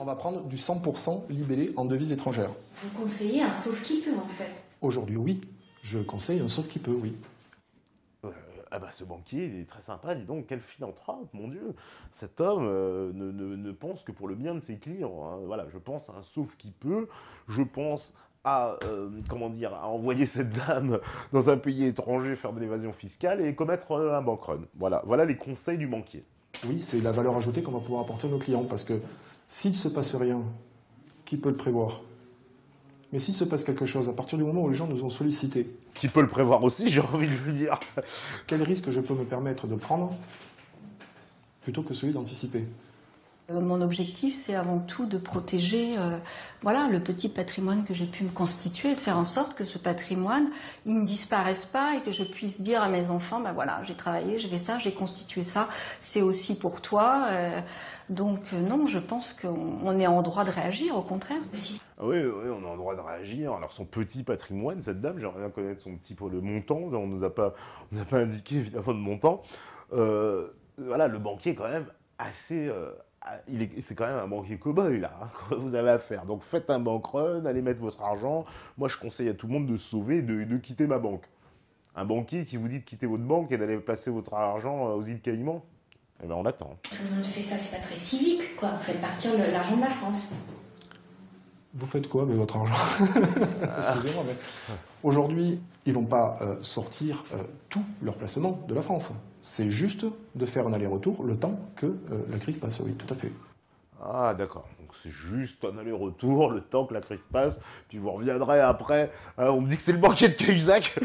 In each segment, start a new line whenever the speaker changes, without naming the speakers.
On va prendre du 100% libellé en devises étrangères.
Vous conseillez un sauve-qui-peut en fait.
Aujourd'hui, oui. Je conseille un sauf-qui-peut, oui.
Ah bah ce banquier, il est très sympa, dis donc, quel philanthrope, mon Dieu. Cet homme ne pense que pour le bien de ses clients. Hein. Voilà, je pense à un sauf qui peut, je pense à, comment dire, à envoyer cette dame dans un pays étranger faire de l'évasion fiscale et commettre un bank run. Voilà, voilà les conseils du banquier.
Oui, c'est la valeur ajoutée qu'on va pouvoir apporter à nos clients, parce que s'il ne se passe rien, qui peut le prévoir? Mais s'il se passe quelque chose, à partir du moment où les gens nous ont sollicité,
Qui peut le prévoir aussi, j'ai envie de vous dire.
quel risque je peux me permettre de prendre plutôt que celui d'anticiper?
Mon objectif, c'est avant tout de protéger voilà, le petit patrimoine que j'ai pu me constituer et de faire en sorte que ce patrimoine, il ne disparaisse pas et que je puisse dire à mes enfants, ben voilà, j'ai travaillé, j'ai fait ça, j'ai constitué ça, c'est aussi pour toi. Donc non, je pense qu'on est en droit de réagir, au contraire.
Oui, oui, on a le droit de réagir. Alors son petit patrimoine, cette dame, j'aimerais bien connaître son petit le montant. On nous a pas indiqué évidemment de montant. Voilà, le banquier est quand même assez... c'est quand même un banquier cow-boy là, hein, que vous avez à faire. Donc faites un bank run, allez mettre votre argent. Moi je conseille à tout le monde de se sauver et de quitter ma banque. Un banquier qui vous dit de quitter votre banque et d'aller placer votre argent aux îles Caïmans, eh ben on attend.
Tout le monde fait ça, c'est pas très civique, quoi. Vous faites partir l'argent de la France.
Vous faites quoi avec votre argent? Excusez-moi, mais aujourd'hui, ils ne vont pas sortir tout leur placement de la France. C'est juste de faire un aller-retour le temps que la crise passe, oui, tout à fait.
Ah d'accord, donc c'est juste un aller-retour, le temps que la crise passe, puis vous reviendrez après. On me dit que c'est le banquier de Cahuzac.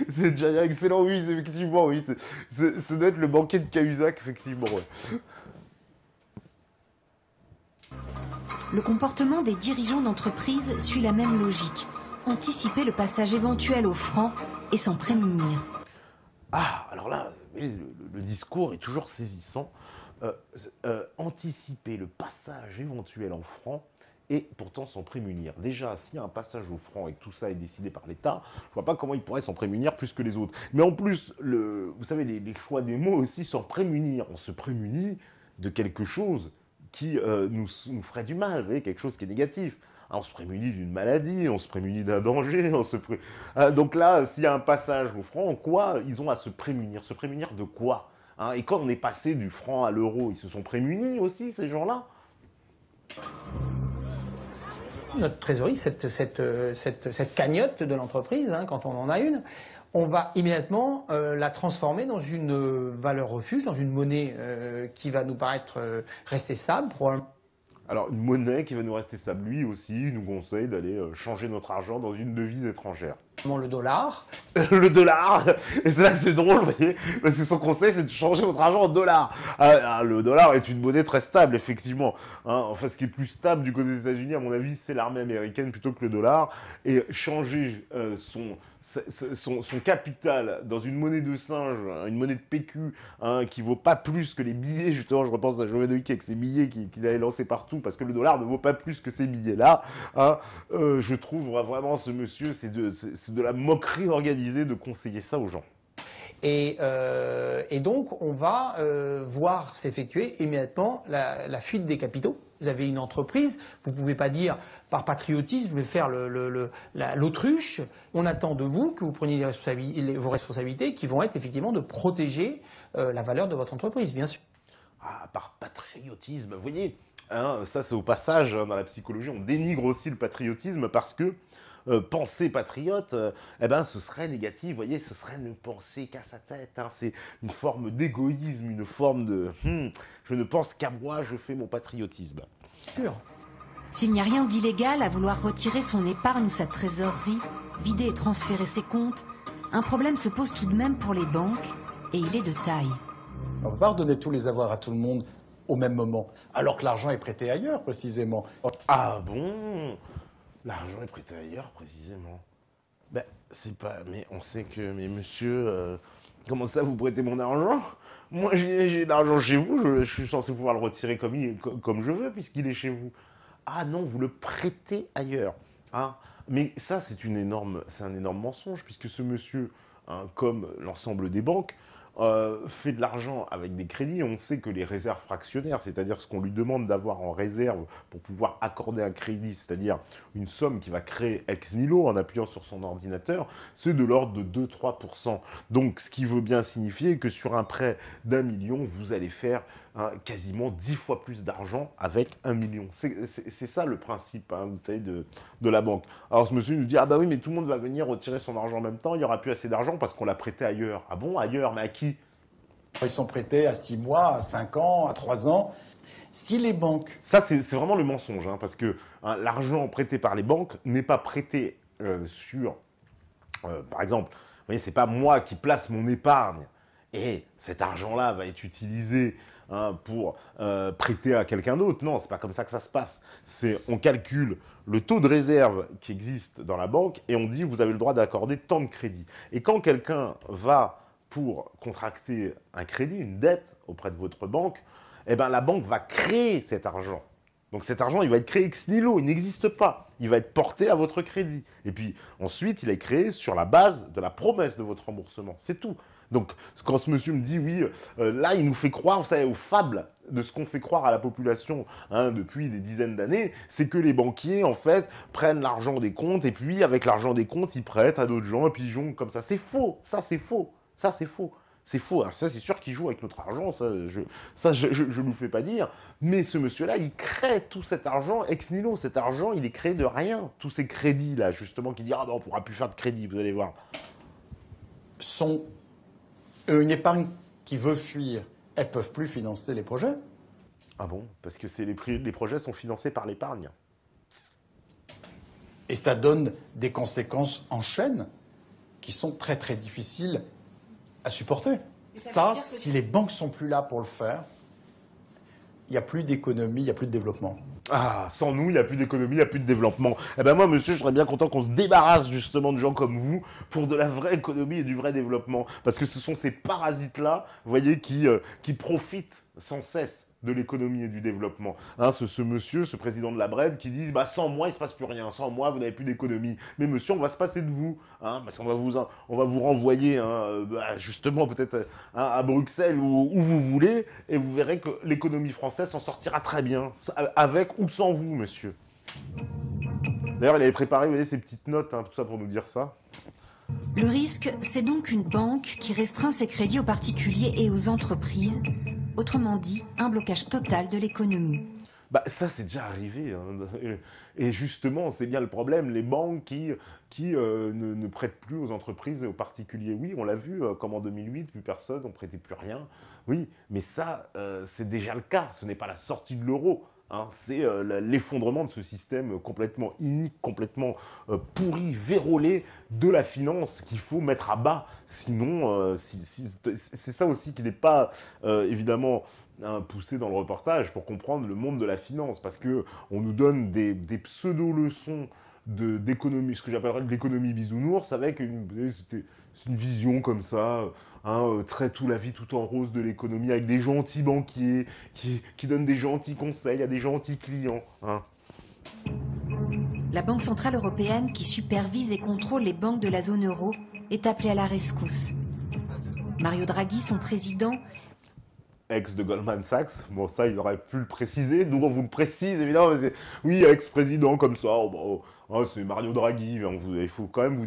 C'est déjà excellent, oui, effectivement, oui. Ça doit être le banquier de Cahuzac, effectivement, ouais.
Le comportement des dirigeants d'entreprise suit la même logique. Anticiper le passage éventuel au franc et s'en prémunir.
Ah, alors là, le discours est toujours saisissant. Anticiper le passage éventuel en franc et pourtant s'en prémunir. Déjà, s'il y a un passage au franc et que tout ça est décidé par l'État, je vois pas comment il pourrait s'en prémunir plus que les autres. Mais en plus, vous savez, les choix des mots aussi, s'en prémunir. On se prémunit de quelque chose qui nous ferait du mal, vous voyez, quelque chose qui est négatif. On se prémunit d'une maladie, on se prémunit d'un danger, donc là, s'il y a un passage au franc, en quoi ils ont à se prémunir? Se prémunir de quoi? Et quand on est passé du franc à l'euro, ils se sont prémunis aussi, ces gens-là?
Notre trésorerie, cette cagnotte de l'entreprise, hein, quand on en a une, on va immédiatement la transformer dans une valeur refuge, dans une monnaie qui va nous paraître rester stable, probablement.
Alors, une monnaie qui va nous rester stable, lui aussi, nous conseille d'aller changer notre argent dans une devise étrangère.
Le dollar.
Le dollar. Et c'est là que c'est drôle, vous voyez, parce que son conseil, c'est de changer votre argent en dollars. Le dollar est une monnaie très stable, effectivement. Enfin, ce qui est plus stable du côté des États-Unis, à mon avis, c'est l'armée américaine plutôt que le dollar. Et changer son capital dans une monnaie de singe, une monnaie de PQ, qui vaut pas plus que les billets, justement, je repense à Jovanovic avec ses billets qu'il avait lancés partout, parce que le dollar ne vaut pas plus que ces billets-là. Je trouve vraiment ce monsieur, c'est de la moquerie organisée de conseiller ça aux gens.
Et donc, on va voir s'effectuer immédiatement la fuite des capitaux. Vous avez une entreprise, vous ne pouvez pas dire par patriotisme, mais faire l'autruche. On attend de vous que vous preniez vos responsabilités qui vont être effectivement de protéger la valeur de votre entreprise, bien sûr.
Par patriotisme, vous voyez, ça c'est au passage, dans la psychologie, on dénigre aussi le patriotisme parce que penser patriote, ce serait négatif, vous voyez, ce serait ne penser qu'à sa tête, c'est une forme d'égoïsme, une forme de je ne pense qu'à moi, je fais mon patriotisme.
Sûr.
S'il n'y a rien d'illégal à vouloir retirer son épargne ou sa trésorerie, vider et transférer ses comptes, un problème se pose tout de même pour les banques, et il est de taille.
On ne peut pas redonner tous les avoirs à tout le monde au même moment, alors que l'argent est prêté ailleurs, précisément.
Ah bon? L'argent est prêté ailleurs, précisément. C'est pas... Mais on sait que... Mais monsieur, comment ça, vous prêtez mon argent? Moi, j'ai l'argent chez vous, je suis censé pouvoir le retirer comme je veux, puisqu'il est chez vous. Ah non, vous le prêtez ailleurs. Mais ça, c'est un énorme mensonge, puisque ce monsieur, comme l'ensemble des banques, fait de l'argent avec des crédits, on sait que les réserves fractionnaires, c'est-à-dire ce qu'on lui demande d'avoir en réserve pour pouvoir accorder un crédit, c'est-à-dire une somme qui va créer ex nihilo en appuyant sur son ordinateur, c'est de l'ordre de 2-3%. Donc, ce qui veut bien signifier que sur un prêt d'1 million, vous allez faire quasiment 10 fois plus d'argent avec 1 million. C'est ça le principe, hein, vous savez, de la banque. Alors ce monsieur nous dit, ah bah oui, mais tout le monde va venir retirer son argent en même temps, il n'y aura plus assez d'argent parce qu'on l'a prêté ailleurs. Ah bon, ailleurs, mais à qui?
Ils sont prêtés à 6 mois, à 5 ans, à 3 ans. Si les banques...
Ça, c'est vraiment le mensonge, hein, parce que l'argent prêté par les banques n'est pas prêté sur... par exemple, vous voyez, c'est pas moi qui place mon épargne et cet argent-là va être utilisé pour prêter à quelqu'un d'autre. Non, c'est pas comme ça que ça se passe. On calcule le taux de réserve qui existe dans la banque et on dit vous avez le droit d'accorder tant de crédits. Et quand quelqu'un va pour contracter un crédit, une dette auprès de votre banque, eh ben, la banque va créer cet argent. Donc cet argent, il va être créé ex nihilo, il n'existe pas. Il va être porté à votre crédit. Et puis ensuite, il est créé sur la base de la promesse de votre remboursement. C'est tout. Donc quand ce monsieur me dit, oui, là, il nous fait croire, vous savez, aux fables de ce qu'on fait croire à la population depuis des dizaines d'années, c'est que les banquiers, en fait, prennent l'argent des comptes et puis, avec l'argent des comptes, ils prêtent à d'autres gens et puis ils jonglent comme ça. C'est faux. Ça, c'est faux. Ça, c'est faux. C'est faux. Alors ça, c'est sûr qu'ils jouent avec notre argent. Ça, je ne vous fais pas dire. Mais ce monsieur-là, il crée tout cet argent ex nihilo. Cet argent, il est créé de rien. Tous ces crédits-là, justement, qui disent « Ah ben, on ne pourra plus faire de crédit, vous allez voir. »
Sont une épargne qui veut fuir. Elles ne peuvent plus financer les projets.
Ah bon? Parce que les projets sont financés par l'épargne.
Et ça donne des conséquences en chaîne qui sont très très difficiles à supporter. Ça, si les banques sont plus là pour le faire, il n'y a plus d'économie, il n'y a plus de développement.
Ah, sans nous, il n'y a plus d'économie, il n'y a plus de développement. Eh ben moi, monsieur, je serais bien content qu'on se débarrasse justement de gens comme vous pour de la vraie économie et du vrai développement. Parce que ce sont ces parasites-là, vous voyez, qui profitent sans cesse de l'économie et du développement. Ce monsieur, ce président de la BRED, qui dit bah, sans moi, il ne se passe plus rien. Sans moi, vous n'avez plus d'économie. Mais monsieur, on va se passer de vous. Parce qu'on va vous renvoyer, justement, peut-être à Bruxelles ou où vous voulez. Et vous verrez que l'économie française s'en sortira très bien. Avec ou sans vous, monsieur. D'ailleurs, il avait préparé, vous voyez, ces petites notes, tout ça pour nous dire ça.
Le risque, c'est donc une banque qui restreint ses crédits aux particuliers et aux entreprises. Autrement dit, un blocage total de l'économie.
Bah, ça, c'est déjà arrivé. Et justement, c'est bien le problème. Les banques qui ne prêtent plus aux entreprises et aux particuliers. Oui, on l'a vu, comme en 2008, plus personne, on ne prêtait plus rien. Oui, mais ça, c'est déjà le cas. Ce n'est pas la sortie de l'euro. C'est l'effondrement de ce système complètement inique, complètement pourri, vérolé de la finance qu'il faut mettre à bas. Sinon, c'est ça aussi qui n'est pas, évidemment, poussé dans le reportage pour comprendre le monde de la finance. Parce qu'on nous donne des pseudo-leçons d'économie, ce que j'appellerais de l'économie bisounours, avec c'est une vision comme ça, très tout la vie tout en rose de l'économie, avec des gentils banquiers qui donnent des gentils conseils à des gentils clients.
La Banque Centrale Européenne, qui supervise et contrôle les banques de la zone euro, est appelée à la rescousse. Mario Draghi, son président,
Ex de Goldman Sachs, bon ça il aurait pu le préciser, nous on vous le précise évidemment, mais oui, ex-président comme ça, c'est Mario Draghi, il faut quand même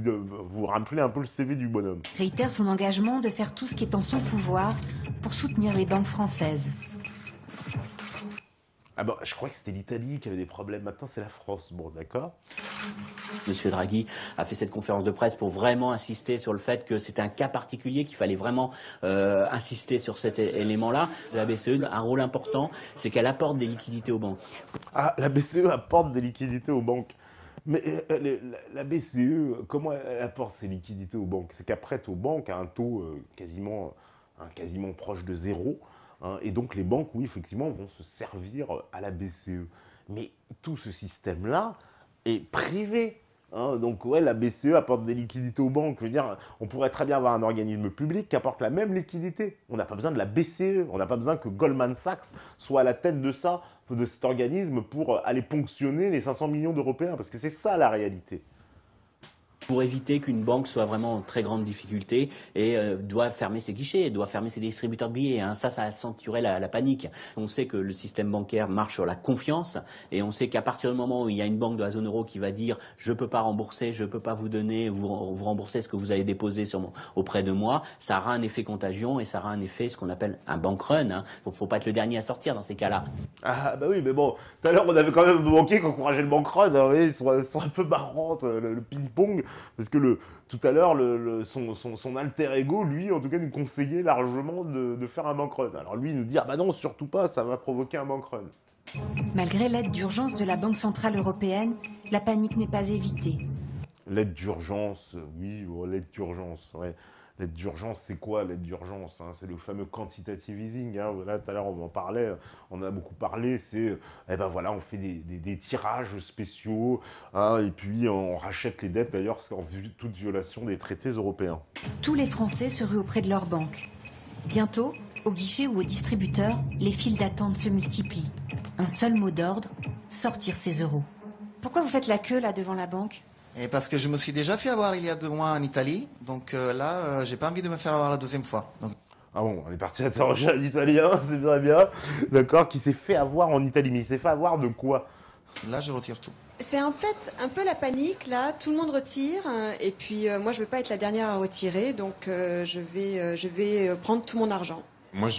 vous rappeler un peu le CV du bonhomme.
Réitère son engagement de faire tout ce qui est en son pouvoir pour soutenir les banques françaises.
Ah bah, je crois que c'était l'Italie qui avait des problèmes, maintenant c'est la France, bon d'accord.
Monsieur Draghi a fait cette conférence de presse pour vraiment insister sur le fait que c'était un cas particulier, qu'il fallait vraiment insister sur cet élément-là. La BCE a un rôle important, c'est qu'elle apporte des liquidités aux banques.
Ah, la BCE apporte des liquidités aux banques. Mais la BCE, comment elle apporte ces liquidités aux banques? C'est qu'elle prête aux banques à un taux quasiment proche de zéro. Et donc les banques, oui, effectivement, vont se servir à la BCE. Mais tout ce système-là est privé. Donc ouais, la BCE apporte des liquidités aux banques. Je veux dire, on pourrait très bien avoir un organisme public qui apporte la même liquidité. On n'a pas besoin de la BCE. On n'a pas besoin que Goldman Sachs soit à la tête de cet organisme pour aller ponctionner les 500 millions d'Européens. Parce que c'est ça la réalité.
pour éviter qu'une banque soit vraiment en très grande difficulté et doit fermer ses guichets, doit fermer ses distributeurs de billets. Hein. Ça accentuerait la panique. On sait que le système bancaire marche sur la confiance et on sait qu'à partir du moment où il y a une banque de la zone euro qui va dire « je ne peux pas rembourser, je ne peux pas vous donner, vous rembourser ce que vous avez déposé auprès de moi », ça aura un effet contagion et ça aura un effet, ce qu'on appelle un bank run. Hein. Faut pas être le dernier à sortir dans ces cas-là.
Ah bah oui, mais bon, tout à l'heure on avait quand même des banquiers qui encourageaient le bank run, hein, vous voyez, ils sont un peu marrantes, le ping-pong, parce que tout à l'heure, son alter ego, lui, en tout cas, nous conseillait largement de faire un bank run. Alors lui, il nous dit, ah bah non, surtout pas, ça va provoquer un bank run.
Malgré l'aide d'urgence de la Banque Centrale Européenne, la panique n'est pas évitée.
L'aide d'urgence, oui, bon, l'aide d'urgence, ouais. L'aide d'urgence, c'est quoi l'aide d'urgence, hein? C'est le fameux quantitative easing. Hein. Voilà, tout à l'heure, on en parlait, on en a beaucoup parlé. C'est, eh ben voilà, on fait des tirages spéciaux, hein, et puis on rachète les dettes, d'ailleurs, en vue de toute violation des traités européens.
Tous les Français se ruent auprès de leur banque. Bientôt, au guichet ou au distributeur, les files d'attente se multiplient. Un seul mot d'ordre, sortir ces euros. Pourquoi vous faites la queue là devant la banque ?
Et parce que je me suis déjà fait avoir il y a 2 mois en Italie, donc là, j'ai pas envie de me faire avoir la deuxième fois. Donc...
Ah bon, on est parti interroger un Italien, c'est très bien, d'accord, qui s'est fait avoir en Italie, mais il s'est fait avoir de quoi?
Là, je retire tout.
C'est en fait un peu la panique, là, tout le monde retire, et puis moi je veux pas être la dernière à retirer, donc je vais prendre tout mon argent.
Moi,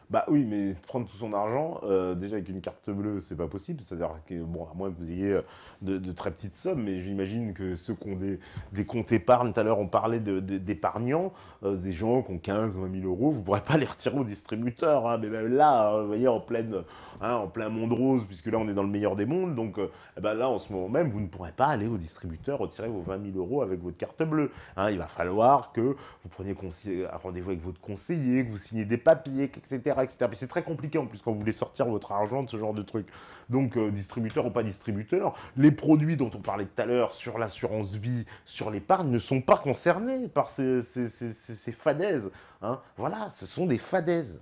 Bah oui, mais prendre tout son argent, déjà avec une carte bleue, c'est pas possible. C'est-à-dire que, bon, à moins que vous ayez de très petites sommes, mais j'imagine que ceux qui ont des comptes épargne, tout à l'heure on parlait d'épargnants, des gens qui ont 15, 20 000 euros, vous ne pourrez pas les retirer au distributeur. Hein, mais même là, vous voyez, en plein monde rose, puisque là on est dans le meilleur des mondes, donc eh ben là en ce moment même, vous ne pourrez pas aller au distributeur retirer vos 20 000 euros avec votre carte bleue. Hein, il va falloir que vous preniez un rendez-vous avec votre conseiller, que vous signiez des papiers, etc. Puis c'est très compliqué en plus quand vous voulez sortir votre argent de ce genre de truc. Donc distributeur ou pas distributeur, les produits dont on parlait tout à l'heure sur l'assurance vie, sur l'épargne ne sont pas concernés par ces fadaises. Hein. Voilà, ce sont des fadaises.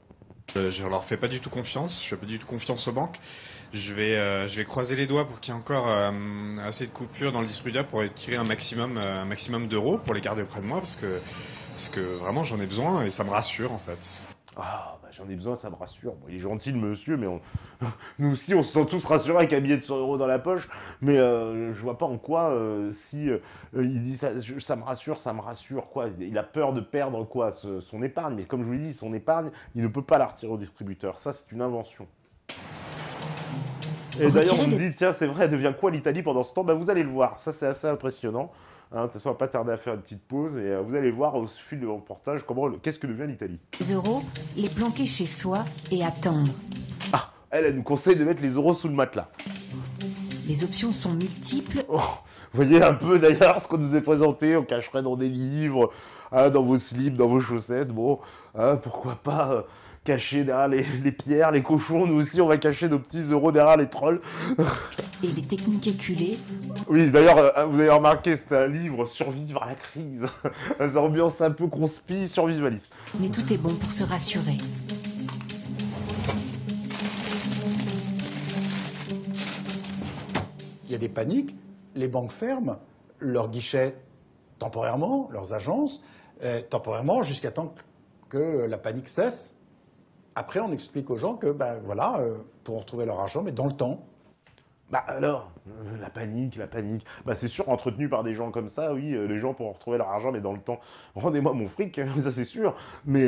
Je leur fais pas du tout confiance, je fais pas du tout confiance aux banques. Je vais croiser les doigts pour qu'il y ait encore assez de coupures dans le distributeur pour tirer un maximum d'euros pour les garder auprès de moi parce que vraiment j'en ai besoin et ça me rassure en fait.
Ah, bah, j'en ai besoin, ça me rassure. Bon, il est gentil le monsieur, mais nous aussi on se sent tous rassurés avec un billet de 100 euros dans la poche. Mais je vois pas en quoi, il dit ça me rassure, quoi. Il a peur de perdre quoi, son épargne. Mais comme je vous l'ai dit, son épargne, il ne peut pas la retirer au distributeur. Ça, c'est une invention. Et d'ailleurs, on me dit, tiens, c'est vrai, elle devient quoi l'Italie pendant ce temps? Bah, vous allez le voir, ça c'est assez impressionnant. Hein, de toute façon, on va pas tarder à faire une petite pause et vous allez voir au fil du reportage qu'est-ce que devient l'Italie.
Les euros, les planquer chez soi et attendre.
Ah, elle nous conseille de mettre les euros sous le matelas.
Les options sont multiples.
Oh, vous voyez un peu d'ailleurs ce qu'on nous est présenté, on cacherait dans des livres, hein, dans vos slips, dans vos chaussettes, bon, hein, pourquoi pas cacher derrière les pierres, les cochons, nous aussi on va cacher nos petits euros derrière les trolls.
Et les techniques éculées.
Oui, d'ailleurs, vous avez remarqué, c'est un livre Survivre à la crise. C'est une ambiance un peu conspi, survivaliste.
Mais tout est bon pour se rassurer.
Il y a des paniques, les banques ferment leurs guichets temporairement, leurs agences, temporairement jusqu'à temps que la panique cesse. Après, on explique aux gens que, ben voilà, pourront retrouver leur argent, mais dans le temps.
Bah alors, la panique, bah c'est sûr, entretenu par des gens comme ça, oui, les gens pourront retrouver leur argent, mais dans le temps, rendez-moi mon fric, ça c'est sûr, mais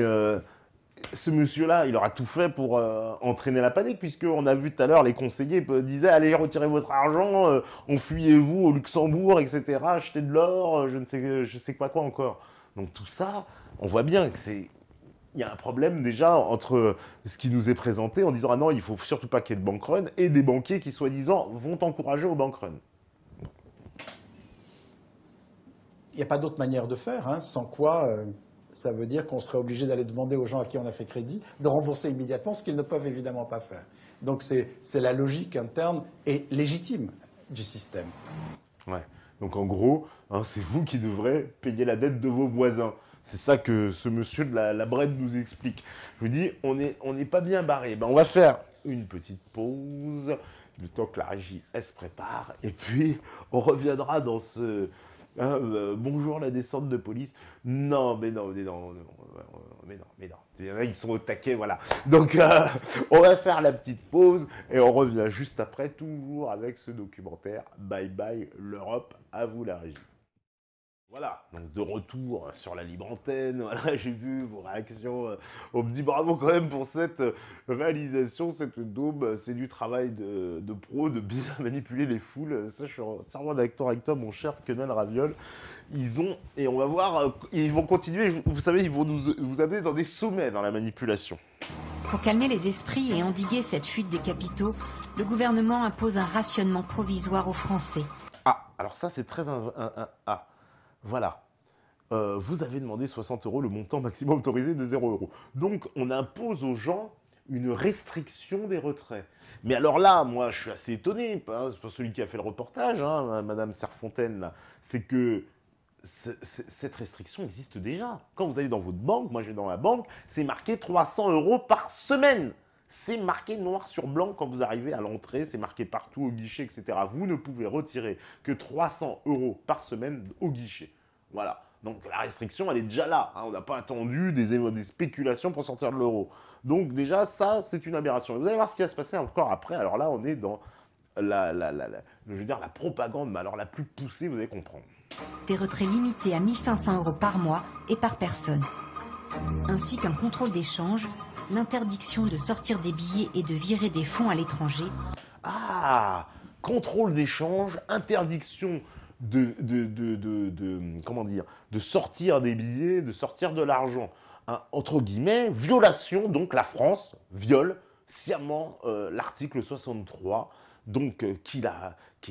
ce monsieur-là, il aura tout fait pour entraîner la panique, puisqu'on a vu tout à l'heure, les conseillers disaient, allez, retirez votre argent, enfuyez-vous au Luxembourg, etc., achetez de l'or, je sais pas quoi encore. Donc tout ça, on voit bien que il y a un problème déjà entre ce qui nous est présenté en disant « Ah non, il ne faut surtout pas qu'il y ait de bank run » et des banquiers qui, soi-disant, vont encourager au bank run.
Il n'y a pas d'autre manière de faire, hein, sans quoi ça veut dire qu'on serait obligé d'aller demander aux gens à qui on a fait crédit de rembourser immédiatement, ce qu'ils ne peuvent évidemment pas faire. Donc c'est la logique interne et légitime du système. Ouais.
Donc en gros, hein, c'est vous qui devrez payer la dette de vos voisins. C'est ça que ce monsieur de la Bred nous explique. Je vous dis, on n'est pas bien barré. Ben, on va faire une petite pause, le temps que la régie, elle se prépare, et puis on reviendra dans ce Bonjour la descente de police. Non, mais non, mais non, mais non, mais non. Il y en a, ils sont au taquet, voilà. Donc, on va faire la petite pause et on revient juste après, toujours avec ce documentaire. Bye bye l'Europe, à vous la régie. Voilà, donc de retour sur la libre antenne, voilà, j'ai vu vos réactions, on me dit bravo quand même pour cette réalisation, cette daube, c'est du travail de pro, de bien manipuler les foules, ça je suis entièrement d'accord avec toi mon cher Quenel Raviol, et on va voir, ils vont continuer, vous savez, ils vont vous amener dans des sommets dans la manipulation.
Pour calmer les esprits et endiguer cette fuite des capitaux, le gouvernement impose un rationnement provisoire aux Français.
Ah, alors ça c'est très... Voilà, vous avez demandé 60 €, le montant maximum autorisé de 0 €. Donc, on impose aux gens une restriction des retraits. Mais alors là, moi, je suis assez étonné, hein, c'est pas celui qui a fait le reportage, hein, Madame Serfontaine, là, c'est que cette restriction existe déjà. Quand vous allez dans votre banque, moi je vais dans ma banque, c'est marqué 300 € par semaine. C'est marqué noir sur blanc quand vous arrivez à l'entrée, c'est marqué partout au guichet, etc. Vous ne pouvez retirer que 300 € par semaine au guichet. Voilà. Donc la restriction, elle est déjà là. Hein. On n'a pas attendu des spéculations pour sortir de l'euro. Donc déjà, ça, c'est une aberration. Et vous allez voir ce qui va se passer encore après. Alors là, on est dans je veux dire, la propagande, mais alors la plus poussée, vous allez comprendre.
Des retraits limités à 1 500 € par mois et par personne. Ainsi qu'un contrôle d'échange, l'interdiction de sortir des billets et de virer des fonds à l'étranger.
Ah, contrôle d'échange, interdiction comment dire, de sortir des billets, de sortir de l'argent. Hein, entre guillemets, violation, donc la France viole sciemment l'article 63, donc qui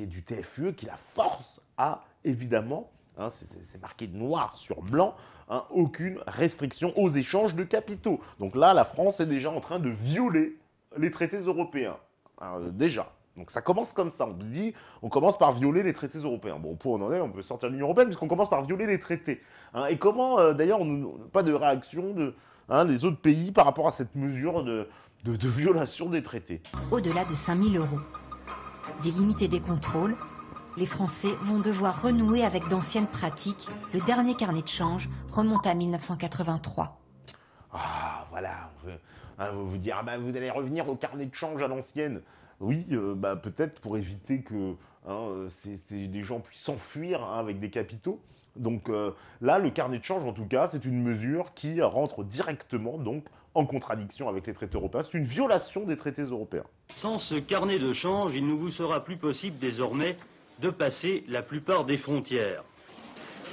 est du TFUE, qui la force à, évidemment, hein, c'est marqué noir sur blanc, hein, aucune restriction aux échanges de capitaux. Donc là, la France est déjà en train de violer les traités européens. Alors, déjà. Donc ça commence comme ça. On dit, on commence par violer les traités européens. Bon, pour en est, on peut sortir de l'Union européenne puisqu'on commence par violer les traités. Hein, et comment, d'ailleurs, pas de réaction des autres pays par rapport à cette mesure de violation des traités.
Au-delà de 5 000 €. Des limites et des contrôles, les Français vont devoir renouer avec d'anciennes pratiques. Le dernier carnet de change remonte à 1983.
Ah, voilà. On va vous dire, ah, bah, vous allez revenir au carnet de change à l'ancienne. Oui, bah, peut-être pour éviter que des gens puissent s'enfuir avec des capitaux. Donc là, le carnet de change, en tout cas, c'est une mesure qui rentre directement donc, en contradiction avec les traités européens. C'est une violation des traités européens.
Sans ce carnet de change, il ne vous sera plus possible désormais de passer la plupart des frontières.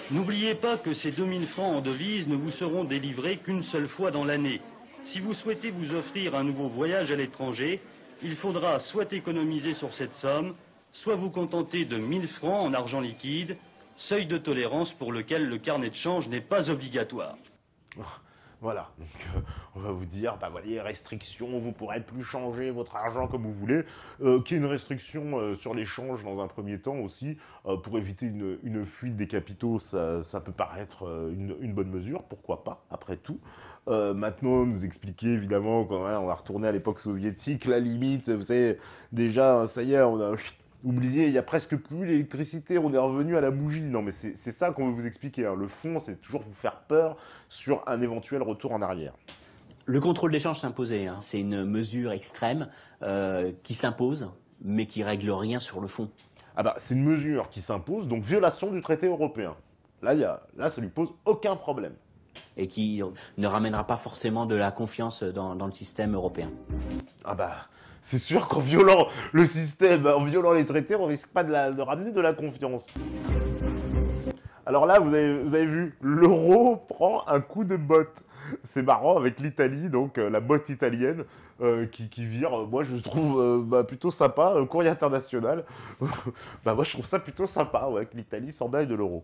N'oubliez pas que ces 2000 francs en devises ne vous seront délivrés qu'une seule fois dans l'année. Si vous souhaitez vous offrir un nouveau voyage à l'étranger, il faudra soit économiser sur cette somme, soit vous contenter de 1000 francs en argent liquide, seuil de tolérance pour lequel le carnet de change n'est pas obligatoire.
Voilà, donc on va vous dire, bah voyez, restriction, vous ne pourrez plus changer votre argent comme vous voulez, qu'il y ait une restriction sur l'échange dans un premier temps aussi, pour éviter une fuite des capitaux, ça peut paraître une bonne mesure, pourquoi pas, après tout. Maintenant, nous expliquer évidemment, quand on va retourner à l'époque soviétique, la limite, vous savez, déjà, ça y est, on a oublié, il n'y a presque plus l'électricité, on est revenu à la bougie. Non, mais c'est ça qu'on veut vous expliquer. Hein. Le fond, c'est toujours vous faire peur sur un éventuel retour en arrière.
Le contrôle d'échange s'imposait. Hein. C'est une mesure extrême qui s'impose, mais qui règle rien sur le fond.
Ah bah, c'est une mesure qui s'impose, donc violation du traité européen. Là, ça lui pose aucun problème.
Et qui ne ramènera pas forcément de la confiance dans le système européen.
Ah bah... C'est sûr qu'en violant le système, en violant les traités, on risque pas de ramener de la confiance. Alors là, vous avez vu, l'euro prend un coup de botte. C'est marrant avec l'Italie, donc la botte italienne qui vire, moi je trouve plutôt sympa, le courrier international. Moi je trouve ça plutôt sympa, ouais, que l'Italie s'emballe de l'euro.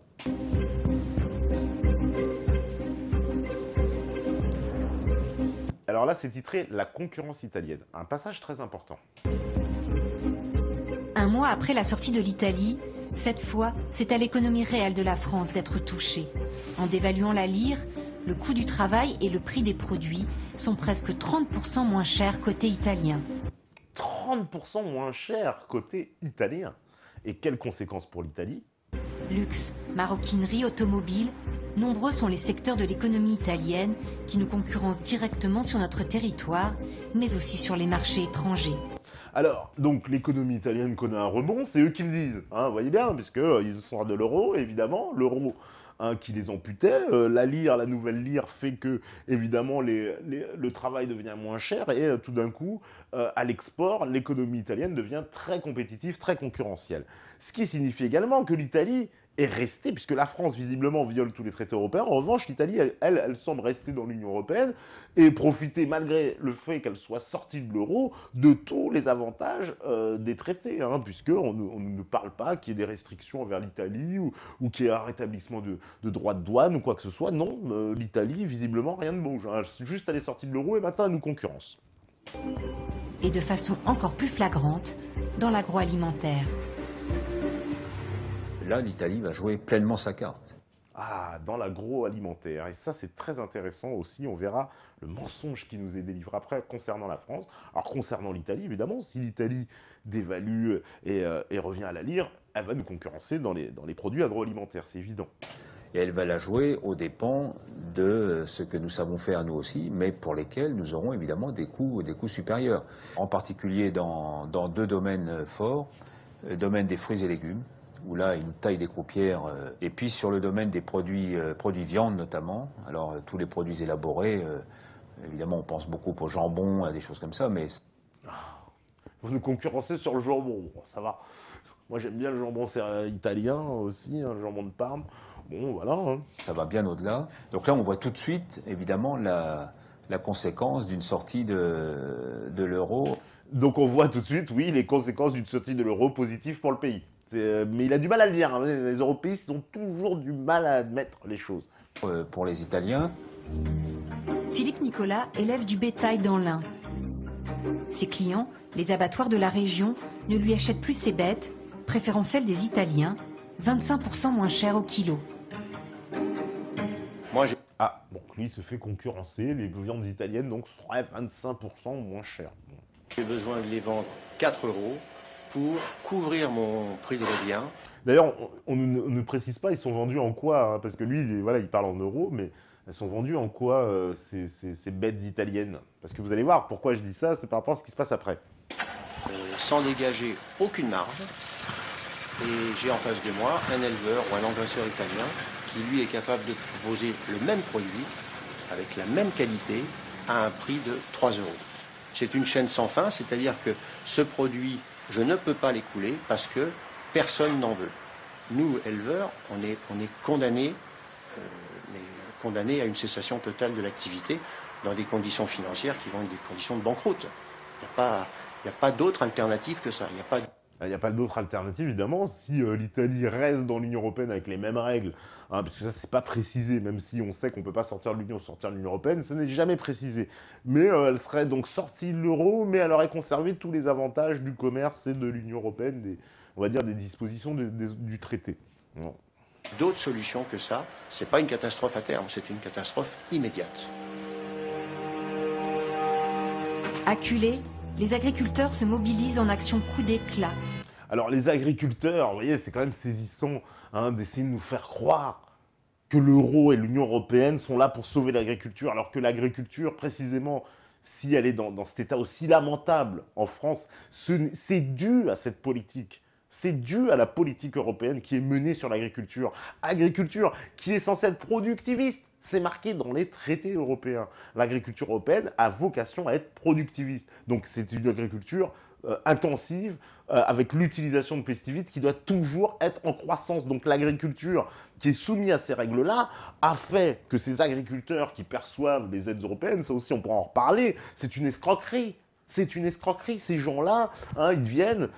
Alors là, c'est titré « La concurrence italienne », un passage très important.
Un mois après la sortie de l'Italie, cette fois, c'est à l'économie réelle de la France d'être touchée. En dévaluant la lire, le coût du travail et le prix des produits sont presque 30% moins chers côté italien.
30% moins cher côté italien. Et quelles conséquences pour l'Italie ?
Luxe, maroquinerie, automobile, nombreux sont les secteurs de l'économie italienne qui nous concurrencent directement sur notre territoire, mais aussi sur les marchés étrangers.
Alors, donc, l'économie italienne connaît un rebond, c'est eux qui le disent, hein, vous voyez bien, puisqu'ils sont de l'euro, évidemment, l'euro qui les amputait, la lire, la nouvelle lire fait que, évidemment, le travail devient moins cher, et tout d'un coup, à l'export, l'économie italienne devient très compétitive, très concurrentielle. Ce qui signifie également que l'Italie est restée, puisque la France, visiblement, viole tous les traités européens. En revanche, l'Italie, elle semble rester dans l'Union européenne et profiter, malgré le fait qu'elle soit sortie de l'euro, de tous les avantages des traités, hein, puisqu'on ne parle pas qu'il y ait des restrictions envers l'Italie ou qu'il y ait un rétablissement de droits de douane ou quoi que ce soit. Non, l'Italie, visiblement, rien ne bouge. Hein. Juste, elle est sortie de l'euro et maintenant, elle nous concurrence.
Et de façon encore plus flagrante, dans l'agroalimentaire.
Là, l'Italie va jouer pleinement sa carte.
Ah, dans l'agroalimentaire. Et ça, c'est très intéressant aussi. On verra le mensonge qui nous est délivré après concernant la France. Alors, concernant l'Italie, évidemment, si l'Italie dévalue et revient à la lire, elle va nous concurrencer dans les produits agroalimentaires, c'est évident.
Et elle va la jouer aux dépens de ce que nous savons faire nous aussi, mais pour lesquels nous aurons évidemment des coûts supérieurs. En particulier dans deux domaines forts, le domaine des fruits et légumes, où là, une taille des croupières, et puis sur le domaine des produits viande notamment, alors tous les produits élaborés, évidemment on pense beaucoup au jambon, à des choses comme ça, mais...
Vous nous concurrencez sur le jambon, bon, ça va. Moi j'aime bien le jambon italien aussi, hein, le jambon de Parme, bon voilà. Hein.
Ça va bien au-delà. Donc là on voit tout de suite, évidemment, la conséquence d'une sortie de l'euro.
Donc on voit tout de suite, oui, les conséquences d'une sortie de l'euro positive pour le pays. Mais il a du mal à le dire. Hein. Les européistes ont toujours du mal à admettre les choses.
Pour les Italiens.
Philippe Nicolas élève du bétail dans l'Ain. Ses clients, les abattoirs de la région, ne lui achètent plus ses bêtes, préférant celles des Italiens, 25% moins chères au kilo.
Ah, donc lui se fait concurrencer, les viandes italiennes donc seraient 25% moins chères. Bon.
J'ai besoin de les vendre 4 euros pour couvrir mon prix de revient.
D'ailleurs, on ne précise pas, ils sont vendus en quoi, hein, parce que lui, il parle en euros, mais elles sont vendues en quoi ces bêtes italiennes? Parce que vous allez voir, pourquoi je dis ça, c'est par rapport à ce qui se passe après.
Sans dégager aucune marge, et j'ai en face de moi un éleveur ou un engraisseur italien qui lui est capable de proposer le même produit, avec la même qualité, à un prix de 3 euros. C'est une chaîne sans fin, c'est-à-dire que ce produit, je ne peux pas l'écouler parce que personne n'en veut. Nous, éleveurs, on est condamnés à une cessation totale de l'activité dans des conditions financières qui vont être des conditions de banqueroute. Il n'y a pas d'autre alternative que ça.
Il n'y a pas d'autre alternative, évidemment, si l'Italie reste dans l'Union européenne avec les mêmes règles, hein, parce que ça, c'est pas précisé, même si on sait qu'on ne peut pas sortir de l'Union européenne, ce n'est jamais précisé. Mais elle serait donc sortie de l'euro, mais elle aurait conservé tous les avantages du commerce et de l'Union européenne, on va dire des dispositions du traité. Non.
D'autres solutions que ça, c'est pas une catastrophe à terme, c'est une catastrophe immédiate.
Acculés, les agriculteurs se mobilisent en action coup d'éclat.
Alors les agriculteurs, vous voyez, c'est quand même saisissant hein, d'essayer de nous faire croire que l'euro et l'Union européenne sont là pour sauver l'agriculture, alors que l'agriculture, précisément, si elle est dans cet état aussi lamentable en France, c'est dû à cette politique. C'est dû à la politique européenne qui est menée sur l'agriculture. Agriculture qui est censée être productiviste. C'est marqué dans les traités européens. L'agriculture européenne a vocation à être productiviste. Donc c'est une agriculture intensive, avec l'utilisation de pesticides qui doit toujours être en croissance. Donc l'agriculture qui est soumise à ces règles-là a fait que ces agriculteurs qui perçoivent les aides européennes, ça aussi on pourra en reparler, c'est une escroquerie. C'est une escroquerie, ces gens-là, hein, ils deviennent,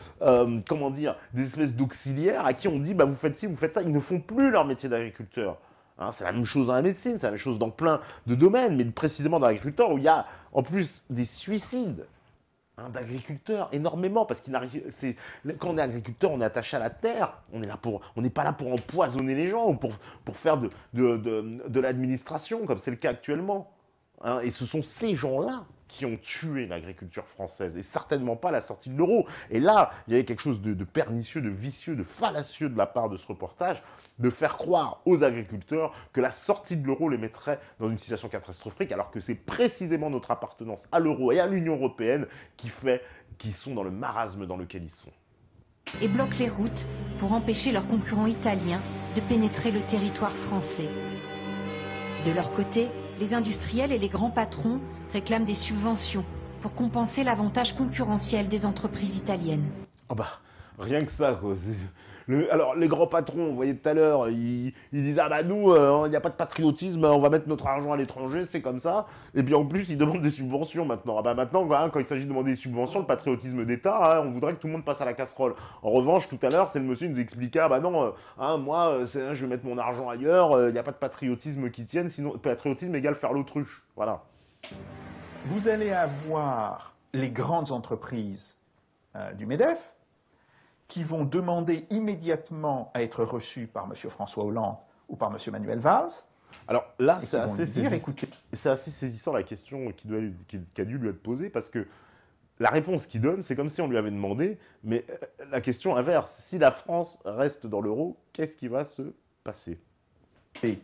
comment dire, des espèces d'auxiliaires à qui on dit, bah, vous faites ci, vous faites ça, ils ne font plus leur métier d'agriculteur. Hein, c'est la même chose dans la médecine, c'est la même chose dans plein de domaines, mais précisément dans l'agriculteur où il y a en plus des suicides hein, d'agriculteurs, énormément, parce quand on est agriculteur, on est attaché à la terre, on n'est pas là pour empoisonner les gens ou pour faire de l'administration, comme c'est le cas actuellement. hein, et ce sont ces gens-là qui ont tué l'agriculture française, et certainement pas la sortie de l'euro. Et là, il y avait quelque chose de pernicieux, de vicieux, de fallacieux de la part de ce reportage, de faire croire aux agriculteurs que la sortie de l'euro les mettrait dans une situation catastrophique, alors que c'est précisément notre appartenance à l'euro et à l'Union européenne qui fait qu'ils sont dans le marasme dans lequel ils sont.
Et bloquent les routes pour empêcher leurs concurrents italiens de pénétrer le territoire français. De leur côté, les industriels et les grands patrons réclament des subventions pour compenser l'avantage concurrentiel des entreprises italiennes.
Oh bah, rien que ça, quoi. Alors, les grands patrons, vous voyez tout à l'heure, ils disent « Ah bah nous, il n'y a pas de patriotisme, on va mettre notre argent à l'étranger, c'est comme ça. » Et puis en plus, ils demandent des subventions maintenant. Ah bah maintenant, hein, quand il s'agit de demander des subventions, le patriotisme d'État, hein, on voudrait que tout le monde passe à la casserole. En revanche, tout à l'heure, c'est le monsieur qui nous expliquait « Ah bah non, hein, moi, je vais mettre mon argent ailleurs, il n'y a pas de patriotisme qui tienne, sinon patriotisme égale faire l'autruche. » Voilà.
Vous allez avoir les grandes entreprises du MEDEF, qui vont demander immédiatement à être reçus par M. François Hollande ou par M. Manuel Valls.
Alors là, c'est assez saisissant la question qui a dû lui être posée, parce que la réponse qu'il donne, c'est comme si on lui avait demandé, mais la question inverse, si la France reste dans l'euro, qu'est-ce qui va se passer?
Et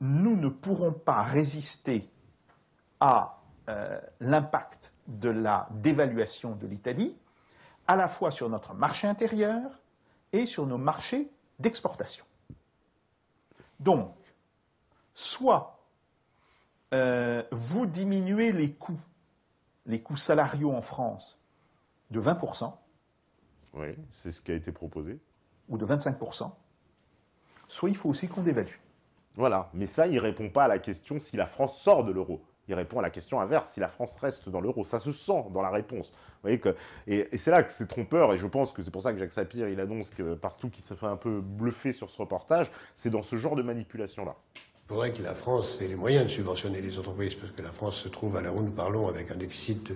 nous ne pourrons pas résister à l'impact de la dévaluation de l'Italie, à la fois sur notre marché intérieur et sur nos marchés d'exportation. Donc, soit vous diminuez les coûts salariaux en France de 20%.
Oui, c'est ce qui a été proposé.
Ou de 25%, soit il faut aussi qu'on dévalue.
Voilà, mais ça, il ne répond pas à la question si la France sort de l'euro. Il répond à la question inverse, si la France reste dans l'euro. Ça se sent dans la réponse. Vous voyez que, et c'est là que c'est trompeur, et je pense que c'est pour ça que Jacques Sapir, il annonce que partout qu'il se fait un peu bluffer sur ce reportage, c'est dans ce genre de manipulation-là.
Il faudrait que la France ait les moyens de subventionner les entreprises, parce que la France se trouve, à l'heure où nous parlons, avec un déficit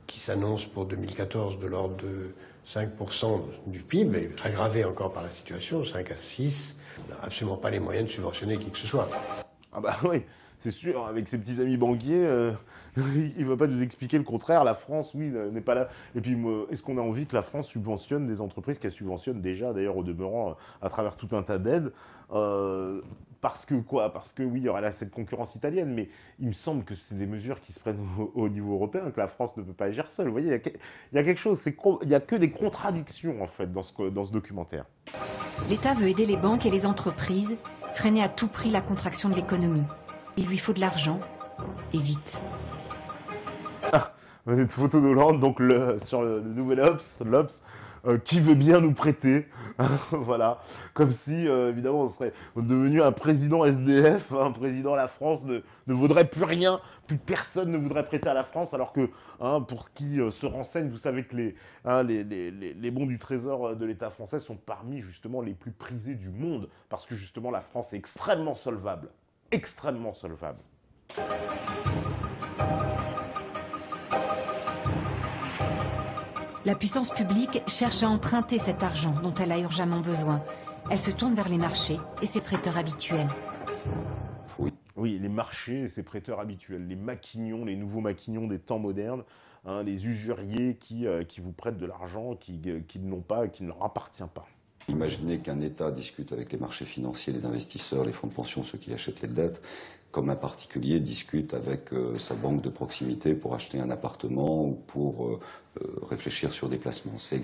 qui s'annonce pour 2014 de l'ordre de 5% du PIB, aggravé encore par la situation, 5 à 6. On n'a absolument pas les moyens de subventionner qui que ce soit.
Ah bah oui, c'est sûr, avec ses petits amis banquiers, il ne va pas nous expliquer le contraire. La France, oui, n'est pas là. Et puis, est-ce qu'on a envie que la France subventionne des entreprises qu'elle subventionne déjà, d'ailleurs, au demeurant, à travers tout un tas d'aides parce que quoi? Parce que oui, il y aura là cette concurrence italienne, mais il me semble que c'est des mesures qui se prennent au niveau européen, que la France ne peut pas agir seule. Vous voyez, il y a quelque chose, il n'y a que des contradictions, en fait, dans ce documentaire.
L'État veut aider les banques et les entreprises, freiner à tout prix la contraction de l'économie. Il lui faut de l'argent, et vite.
Ah, cette photo d'Hollande, donc sur le nouvel l'Obs, qui veut bien nous prêter, voilà, comme si, évidemment, on serait devenu un président SDF, un président à la France ne vaudrait plus rien, plus personne ne voudrait prêter à la France, alors que, pour qui se renseigne, vous savez que les bons du trésor de l'État français sont parmi, justement, les plus prisés du monde, parce que, justement, la France est extrêmement solvable. Extrêmement solvable.
La puissance publique cherche à emprunter cet argent dont elle a urgemment besoin. Elle se tourne vers les marchés et ses prêteurs habituels.
Oui, les marchés et ses prêteurs habituels, les maquignons, les nouveaux maquignons des temps modernes, les usuriers qui vous prêtent de l'argent qu'ils n'ont pas et qui ne leur appartient pas.
Imaginez qu'un État discute avec les marchés financiers, les investisseurs, les fonds de pension, ceux qui achètent les dettes, comme un particulier discute avec sa banque de proximité pour acheter un appartement ou pour réfléchir sur des placements. C'est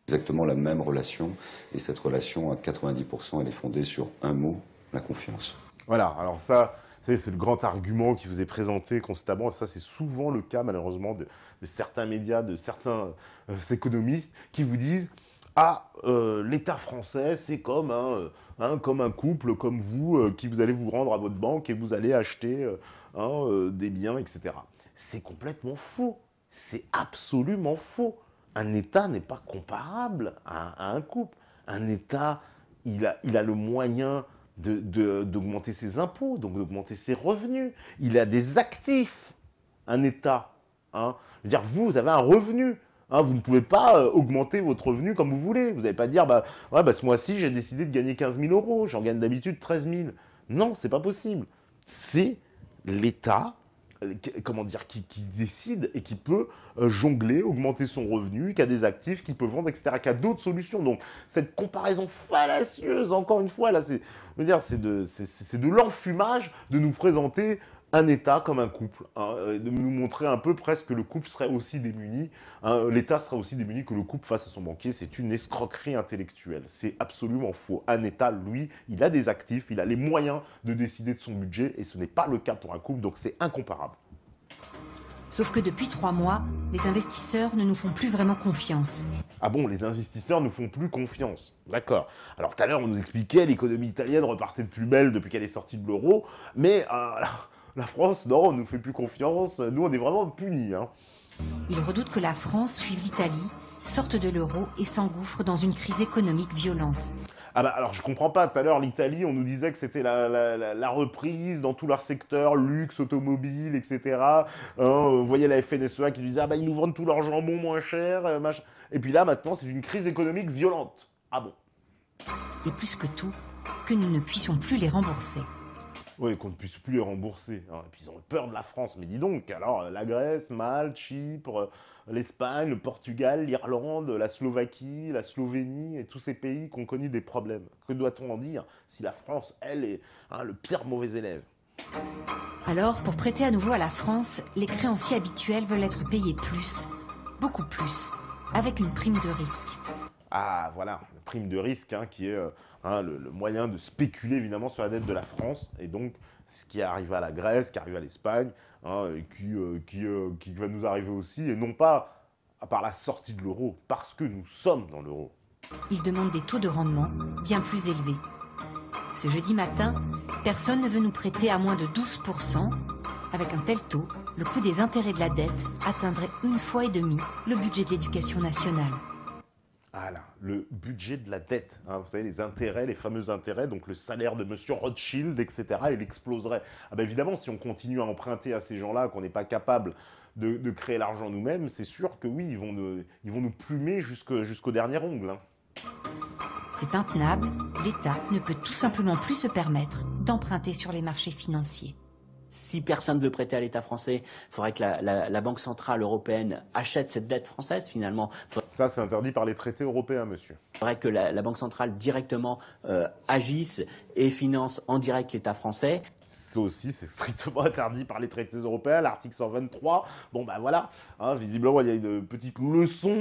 exactement la même relation, et cette relation, à 90%, elle est fondée sur un mot, la confiance.
Voilà, alors ça, c'est le grand argument qui vous est présenté constamment, ça c'est souvent le cas malheureusement de certains médias, de certains économistes qui vous disent « Ah, l'État français, c'est comme un couple, comme vous, qui vous allez vous rendre à votre banque et vous allez acheter des biens, etc. » C'est complètement faux. C'est absolument faux. Un État n'est pas comparable à un couple. Un État, il a le moyen d'augmenter ses impôts, donc d'augmenter ses revenus. Il a des actifs, un État. Je veux dire, vous avez un revenu. Vous ne pouvez pas augmenter votre revenu comme vous voulez. Vous n'allez pas dire, ce mois-ci, j'ai décidé de gagner 15 000 €. J'en gagne d'habitude 13 000. Non, c'est pas possible. C'est l'État comment dire, qui décide et qui peut jongler, augmenter son revenu, qui a des actifs, qui peut vendre, etc., qui a d'autres solutions. Donc, cette comparaison fallacieuse, encore une fois, là, c'est de l'enfumage de nous présenter un État comme un couple, hein, de nous montrer un peu presque que le couple serait aussi démuni, hein, l'État serait aussi démuni que le couple face à son banquier. C'est une escroquerie intellectuelle, c'est absolument faux. Un État, lui, il a des actifs, il a les moyens de décider de son budget, et ce n'est pas le cas pour un couple, donc c'est incomparable.
Sauf que depuis 3 mois, les investisseurs ne nous font plus vraiment confiance.
Ah bon, les investisseurs ne font plus confiance. D'accord. Alors tout à l'heure, on nous expliquait l'économie italienne repartait de plus belle depuis qu'elle est sortie de l'euro, mais la France, non, on ne nous fait plus confiance, nous on est vraiment punis. Hein.
Ils redoutent que la France suive l'Italie, sorte de l'euro et s'engouffre dans une crise économique violente.
Ah bah alors je comprends pas, tout à l'heure l'Italie, on nous disait que c'était la reprise dans tout leur secteur, luxe, automobile, etc. On voyait la FNSEA qui disait ah bah ils nous vendent tout leur jambon moins cher, machin. Et puis là maintenant c'est une crise économique violente. Ah bon.
Et plus que tout, que nous ne puissions plus les rembourser.
Oui, qu'on ne puisse plus les rembourser. Et puis ils ont peur de la France. Mais dis donc, alors la Grèce, Malte, Chypre, l'Espagne, le Portugal, l'Irlande, la Slovaquie, la Slovénie et tous ces pays qui ont connu des problèmes. Que doit-on en dire si la France, elle, est le pire mauvais élève?
Alors, pour prêter à nouveau à la France, les créanciers habituels veulent être payés plus, beaucoup plus, avec une prime de risque.
Ah voilà, la prime de risque qui est le moyen de spéculer évidemment sur la dette de la France, et donc ce qui arrive à la Grèce, qui arrive à l'Espagne, et qui va nous arriver aussi, et non pas par la sortie de l'euro, parce que nous sommes dans l'euro.
Ils demandent des taux de rendement bien plus élevés. Ce jeudi matin, personne ne veut nous prêter à moins de 12%. Avec un tel taux, le coût des intérêts de la dette atteindrait 1,5 fois le budget de l'éducation nationale.
Ah là, le budget de la dette, vous savez, les intérêts, les fameux intérêts, donc le salaire de monsieur Rothschild, etc., il exploserait. Ah ben évidemment, si on continue à emprunter à ces gens-là, qu'on n'est pas capable de créer l'argent nous-mêmes, c'est sûr que oui, ils vont nous plumer jusqu'au dernier ongle. Hein.
C'est intenable, l'État ne peut tout simplement plus se permettre d'emprunter sur les marchés financiers.
Si personne ne veut prêter à l'État français, il faudrait que la Banque Centrale Européenne achète cette dette française, finalement.
Ça, c'est interdit par les traités européens, monsieur.
Il faudrait que la Banque Centrale directement agisse et finance en direct l'État français.
Ça aussi, c'est strictement interdit par les traités européens, l'article 123. Bon, ben voilà, visiblement, il y a une petite leçon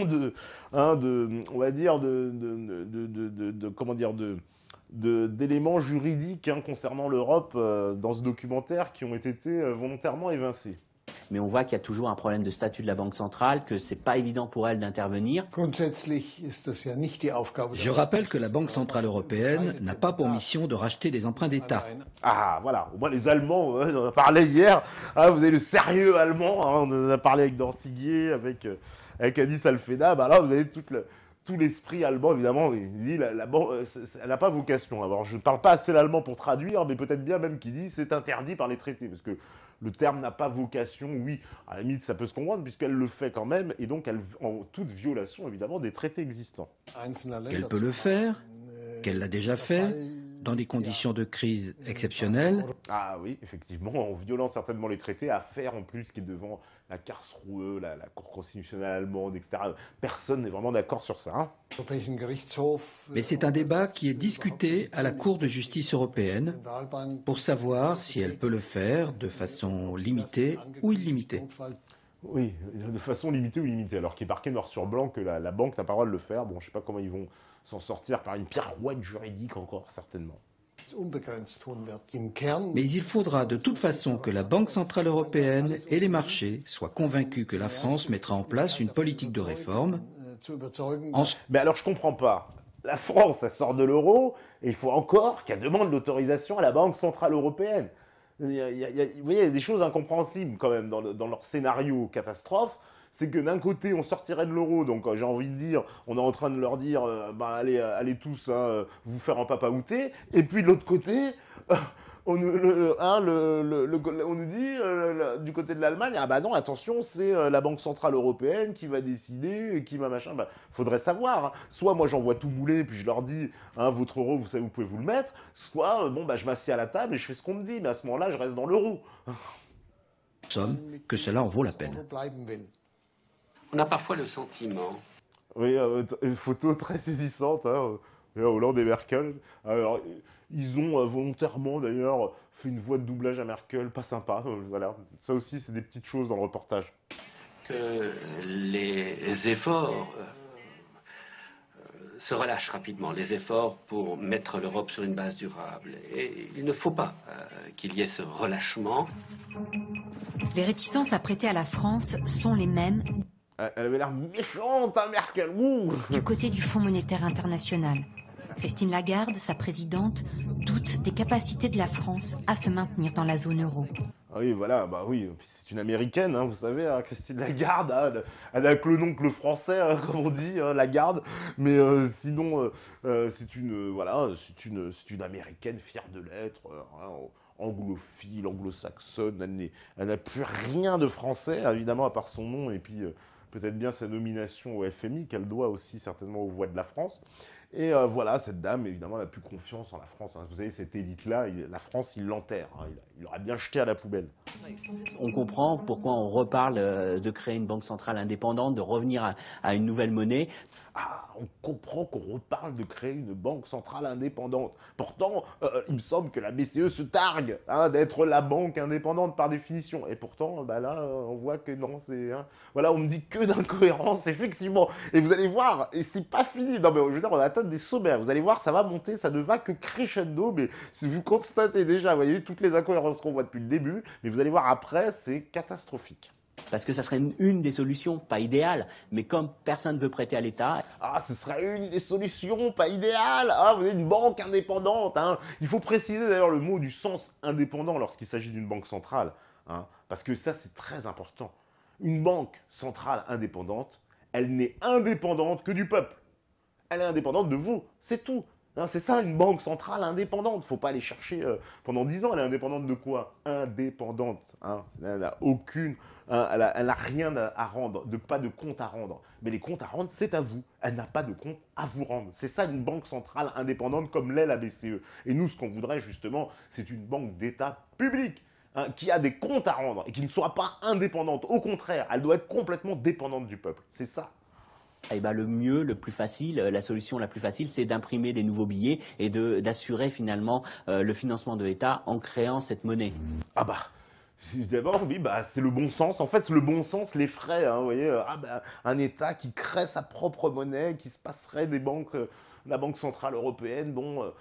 d'éléments juridiques concernant l'Europe dans ce documentaire qui ont été volontairement évincés.
Mais on voit qu'il y a toujours un problème de statut de la Banque centrale, que c'est pas évident pour elle d'intervenir.
Je rappelle que la Banque centrale européenne n'a pas pour mission de racheter des emprunts d'État.
Ah voilà, au moins les Allemands, on en a parlé hier, vous avez le sérieux allemand, on en a parlé avec Dortiguier, avec Anis Alfeda, là vous avez tout l'esprit allemand, évidemment, il dit la banque, elle n'a pas vocation. Alors, je ne parle pas assez l'allemand pour traduire, mais peut-être bien même qu'il dit c'est interdit par les traités, parce que le terme n'a pas vocation, oui, à la limite, ça peut se comprendre, puisqu'elle le fait quand même, et donc en toute violation, évidemment, des traités existants.
Qu'elle peut le faire, qu'elle l'a déjà fait, dans des conditions de crise exceptionnelles.
Ah oui, effectivement, en violant certainement les traités, à faire en plus qui est devant la Karlsruhe, la Cour constitutionnelle allemande, etc. Personne n'est vraiment d'accord sur ça.
Mais c'est un débat qui est discuté à la Cour de justice européenne pour savoir si elle peut le faire de façon limitée ou illimitée.
Oui, de façon limitée ou illimitée, alors qu'il est marqué noir sur blanc que la banque n'a pas le droit de le faire. Bon, je ne sais pas comment ils vont s'en sortir par une pirouette juridique encore, certainement.
Mais il faudra de toute façon que la Banque centrale européenne et les marchés soient convaincus que la France mettra en place une politique de réforme.
Mais alors je comprends pas. La France, elle sort de l'euro, et il faut encore qu'elle demande l'autorisation à la Banque centrale européenne. Vous voyez, il y a des choses incompréhensibles quand même dans leur scénario catastrophe. C'est que d'un côté, on sortirait de l'euro, donc j'ai envie de dire, on est en train de leur dire, allez tous vous faire en papaouté, et puis de l'autre côté, on nous dit, du côté de l'Allemagne, non, attention, c'est la Banque Centrale Européenne qui va décider, qui va machin, faudrait savoir, soit moi j'envoie tout bouler, puis je leur dis, votre euro, vous savez, vous pouvez vous le mettre, soit, je m'assieds à la table et je fais ce qu'on me dit, mais à ce moment-là, je reste dans l'euro.
somme que cela en vaut la peine.
On a parfois le sentiment.
Oui, une photo très saisissante, hein, Hollande et Merkel. Alors, ils ont volontairement, d'ailleurs, fait une voix de doublage à Merkel, pas sympa, voilà. Ça aussi, c'est des petites choses dans le reportage.
Que les efforts se relâchent rapidement, les efforts pour mettre l'Europe sur une base durable. Et il ne faut pas qu'il y ait ce relâchement.
Les réticences à prêter à la France sont les mêmes
Elle avait l'air méchante, hein, Merkel. Ouh.
du côté du Fonds monétaire international. Christine Lagarde, sa présidente, doute des capacités de la France à se maintenir dans la zone euro.
Ah oui, voilà, bah oui, c'est une américaine, hein, vous savez, hein, Christine Lagarde, hein, elle a que le nom que le français, hein, comme on dit, hein, Lagarde, mais sinon, c'est une américaine fière de l'être, hein, anglophile, anglo-saxonne, elle n'a plus rien de français, évidemment, à part son nom, et puis peut-être bien sa nomination au FMI, qu'elle doit aussi certainement aux voix de la France. Et voilà, cette dame, évidemment, n'a plus confiance en la France. Hein. Vous savez, cette élite-là, la France, il l'enterre. Hein. Il l'aurait bien jeté à la poubelle.
On comprend pourquoi on reparle de créer une banque centrale indépendante, de revenir à une nouvelle monnaie.
Ah, on comprend qu'on reparle de créer une banque centrale indépendante. Pourtant, il me semble que la BCE se targue hein, d'être la banque indépendante par définition. Et pourtant, bah là, on voit que non, c'est... Hein, voilà, on me dit que d'incohérences, effectivement. Et vous allez voir, et c'est pas fini. Non, mais je veux dire, on atteint des sommets. Vous allez voir, ça va monter, ça ne va que crescendo. Mais si vous constatez déjà, vous voyez, toutes les incohérences qu'on voit depuis le début, mais vous allez voir après, c'est catastrophique.
Parce que ça serait une des solutions, pas idéale, mais comme personne ne veut prêter à l'État...
Ah, ce serait une des solutions, pas idéale. Ah, vous êtes une banque indépendante. Hein. Il faut préciser d'ailleurs le mot du sens indépendant lorsqu'il s'agit d'une banque centrale. Hein, parce que ça, c'est très important. Une banque centrale indépendante, elle n'est indépendante que du peuple. Elle est indépendante de vous, c'est tout. Hein, c'est ça, une banque centrale indépendante. Faut pas aller chercher pendant 10 ans. Elle est indépendante de quoi? Indépendante. Hein. Elle n'a aucune... Hein, elle n'a rien à rendre, pas de compte à rendre. Mais les comptes à rendre, c'est à vous. Elle n'a pas de compte à vous rendre. C'est ça une banque centrale indépendante comme l'est la BCE. Et nous, ce qu'on voudrait justement, c'est une banque d'État publique. Hein, qui a des comptes à rendre et qui ne soit pas indépendante. Au contraire, elle doit être complètement dépendante du peuple. C'est ça.
Eh ben, le mieux, le plus facile, la solution la plus facile, c'est d'imprimer des nouveaux billets et d'assurer finalement le financement de l'État en créant cette monnaie.
Ah bah, d'abord, oui, bah, c'est le bon sens. En fait, le bon sens, les frais, hein, vous voyez, un État qui crée sa propre monnaie, qui se passerait des banques, la Banque Centrale Européenne, bon,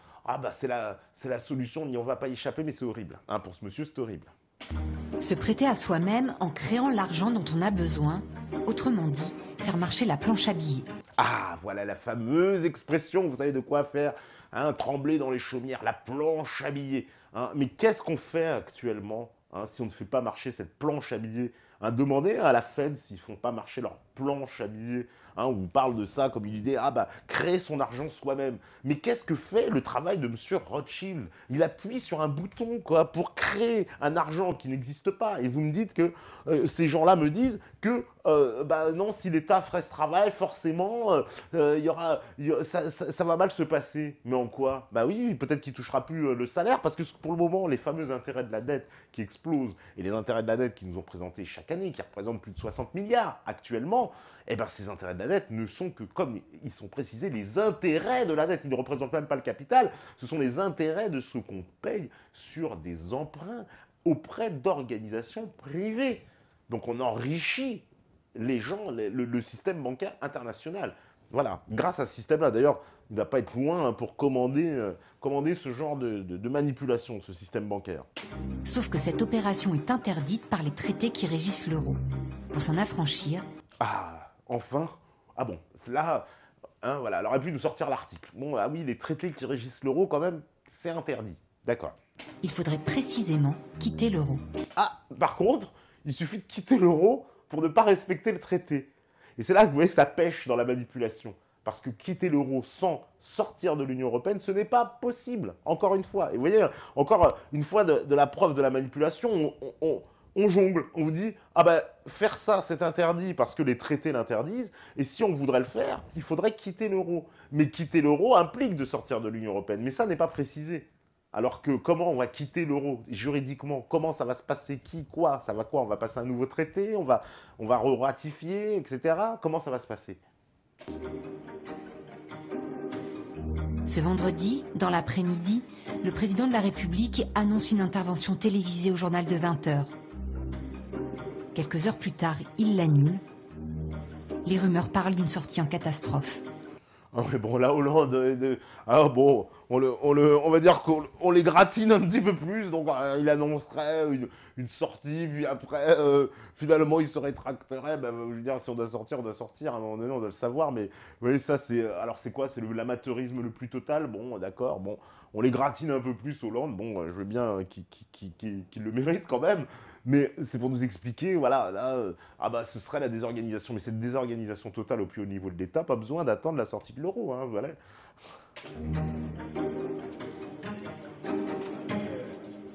c'est la solution, on ne va pas y échapper, mais c'est horrible. Hein, pour ce monsieur, c'est horrible.
Se prêter à soi-même en créant l'argent dont on a besoin, autrement dit, faire marcher la planche à billets.
Ah, voilà la fameuse expression, vous savez de quoi faire, hein, trembler dans les chaumières, la planche à billets. Hein. Mais qu'est-ce qu'on fait actuellement hein, si on ne fait pas marcher cette planche à billets hein, demandez à la Fed s'ils ne font pas marcher leur planche à billets. Hein, on parle de ça comme une idée, créer son argent soi-même. Mais qu'est-ce que fait le travail de M. Rothschild? Il appuie sur un bouton quoi, pour créer un argent qui n'existe pas. Et vous me dites que ces gens-là me disent que non, si l'État ferait ce travail, forcément, ça va mal se passer. Mais en quoi? Bah oui, peut-être qu'il ne touchera plus le salaire, parce que pour le moment, les fameux intérêts de la dette qui explosent, et les intérêts de la dette qui nous ont présentés chaque année, qui représentent plus de 60 milliards actuellement, eh bien ces intérêts de la dette ne sont que, comme ils sont précisés, les intérêts de la dette. Ils ne représentent même pas le capital, ce sont les intérêts de ce qu'on paye sur des emprunts auprès d'organisations privées. Donc on enrichit les gens, le système bancaire international. Voilà, grâce à ce système-là. D'ailleurs, il ne va pas être loin pour commander ce genre de manipulation, ce système bancaire.
Sauf que cette opération est interdite par les traités qui régissent l'euro. Pour s'en affranchir...
Ah, enfin? Ah bon, là, hein, voilà, elle aurait pu nous sortir l'article. Bon, ah oui, les traités qui régissent l'euro, quand même, c'est interdit. D'accord.
Il faudrait précisément quitter l'euro.
Ah, par contre, il suffit de quitter l'euro pour ne pas respecter le traité. Et c'est là que vous voyez que ça pêche dans la manipulation. Parce que quitter l'euro sans sortir de l'Union européenne, ce n'est pas possible, encore une fois. Et vous voyez, encore une fois de la preuve de la manipulation, on jongle, on vous dit « Ah ben, faire ça, c'est interdit parce que les traités l'interdisent, et si on voudrait le faire, il faudrait quitter l'euro. » Mais quitter l'euro implique de sortir de l'Union européenne, mais ça n'est pas précisé. Alors que comment on va quitter l'euro juridiquement? Comment ça va se passer? Qui? Quoi? Ça va quoi? On va passer un nouveau traité? On va ratifier, etc. Comment ça va se passer?
Ce vendredi, dans l'après-midi, le président de la République annonce une intervention télévisée au journal de 20h. Quelques heures plus tard, il l'annule. Les rumeurs parlent d'une sortie en catastrophe.
Ah mais bon, la Hollande, bon, on va dire qu'on les gratine un petit peu plus, donc il annoncerait une sortie, puis après, finalement, il se rétracterait. Ben, je veux dire, si on doit sortir, on doit sortir, à un moment donné, on doit le savoir, mais oui, ça, c'est... Alors, c'est quoi? C'est l'amateurisme le plus total? Bon, d'accord, bon, on les gratine un peu plus, Hollande, bon, je veux bien qu'il le mérite quand même, mais c'est pour nous expliquer, voilà, là, ce serait la désorganisation. Mais cette désorganisation totale au plus haut niveau de l'État, pas besoin d'attendre la sortie de l'euro, hein, voilà.